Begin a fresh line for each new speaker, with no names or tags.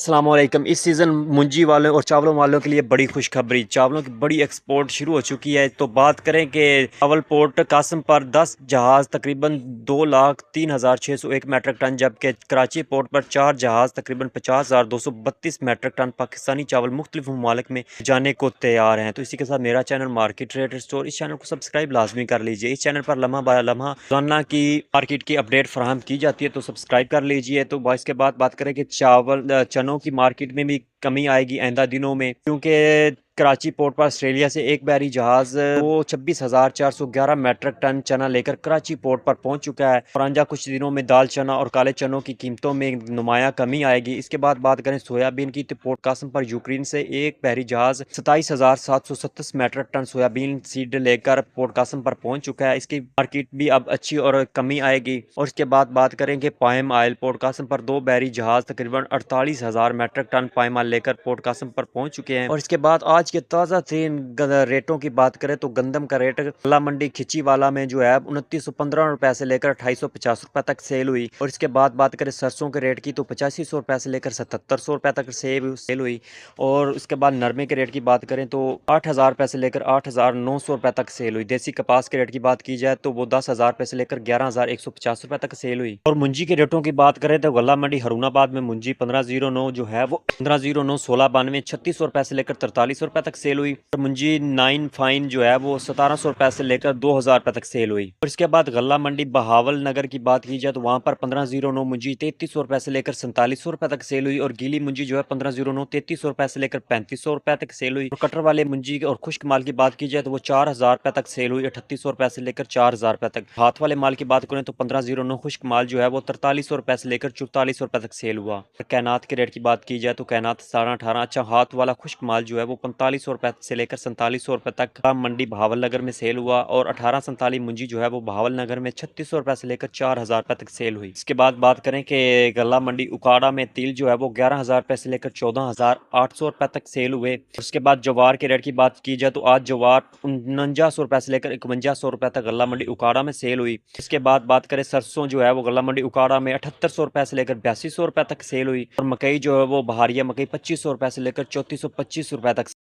अस्सलामुअलैकुम। इस सीज़न मुंजी वालों और चावलों वालों के लिए बड़ी खुशखबरी, चावलों की बड़ी एक्सपोर्ट शुरू हो चुकी है। तो बात करें कि चावल पोर्ट कासम पर 10 जहाज़ तकरीबन 2,03,601 मेट्रिक टन, जबकि कराची पोर्ट पर 4 जहाज़ तकरीबन 50,232 मेट्रिक टन पाकिस्तानी चावल मुख्तलिफ ममालिक में जाने को तैयार हैं। तो इसी के साथ मेरा चैनल मार्केट ट्रेडर स्टोर, इस चैनल को सब्सक्राइब लाजमी कर लीजिए। इस चैनल पर लम्हा ब लम्हा रोजाना की मार्केट की अपडेट फराहम की जाती है, तो सब्सक्राइब कर लीजिए। तो इसके बाद बात करें कि चावल चनों की मार्केट में भी कमी आएगी आइंदा दिनों में, क्योंकि कराची पोर्ट पर ऑस्ट्रेलिया से एक बहरी जहाज वो 26,411 मेट्रिक टन चना लेकर कराची पोर्ट पर पहुंच चुका है। और आइंदा कुछ दिनों में दाल चना और काले चनों की कीमतों में नुमाया कमी आएगी। इसके बाद बात करें सोयाबीन की, तो पोर्ट कासम पर यूक्रेन से एक बहरी जहाज 27,737 मेट्रिक टन सोयाबीन सीड लेकर पोर्ट कासम पर पहुंच चुका है। इसकी मार्केट भी अब अच्छी और कमी आएगी। और इसके बाद बात करें कि पायम आयल, पोर्ट कासम पर दो बहरी जहाज तकरीबन 48,000 मेट्रिक टन पायम आयल लेकर पोर्ट कासम पर पहुंच चुके हैं। और इसके बाद आज के ताज़ा तरीन रेटों की बात करें तो गंदम का रेट गला मंडी खिचीवाला में जो है 2915 रुपए से लेकर 2850 रुपए तक सेल हुई। और इसके बाद बात करें सरसों के रेट की, तो 8500 रुपए से लेकर 7700 रुपए तक सेल हुई। और उसके बाद नरमे के रेट की बात करें तो 8000 रुपए से लेकर 8900 रुपए तक सेल हुई। देसी कपास के रेट की बात की जाए तो वो 10,000 रुपए से लेकर 11,150 रुपए तक सेल हुई। और मुंजी के रेटों की बात करें तो गला मंडी हरुणाबाद में मुंजी 1509 जो है वो 1509 1692 3600 रुपए से लेकर 4300 रुपए तक सेल हुई। और मुंजी 9 फाइन जो है वो 1700 रुपए से लेकर 2000 रुपए तक सेल हुई। और इसके बाद गला मंडी बहावल नगर की बात की जाए तो वहां पर 1509 मुंजी 3300 रुपए से लेकर 4700 रुपए तक सेल हुई। और गीली मुंजी जो है 1509 3300 रुपए से लेकर 3500 रुपए तक सेल हुई। और कटर वाले मुंजी और खुश्क माल की बात की जाए तो वो 4000 रुपए तक सेल हुई, 3800 रुपए से लेकर 4000 रुपए तक। हाथ वाले माल की बात करें तो 1509 खुश्क माल जो है वो 4300 रुपए से लेकर 4400 रुपए तक सेल हुआ। कैनात के रेट की बात की जाए तो कैनात 17-18 अच्छा हाथ वाला खुश्क माल जो है वो 4500 रुपए से लेकर 4700 रुपए तक मंडी बहावल नगर में सेल हुआ। और 1847 मुंजी जो है वो बहावल नगर में 3600 रुपए से लेकर 4000 रुपए तक सेल हुई। इसके बाद बात करें कि गला मंडी उकाड़ा में तिल जो है वो 11,000 रुपए से लेकर 14,800 रुपए तक सेल हुए। उसके बाद जवार के रेट की बात की जाए तो आज जवार 4900 रुपए से लेकर 5100 रुपए तक गला मंडी उकाड़ा में सेल हुई। इसके बाद बात करें सरसों जो है वो गला मंडी उकाड़ा में 7800 रुपए से लेकर 8200 रुपए तक सेल हुई। और मकई जो है वो बहारिया मकई 2500 रुपए से लेकर 3425 रुपए तक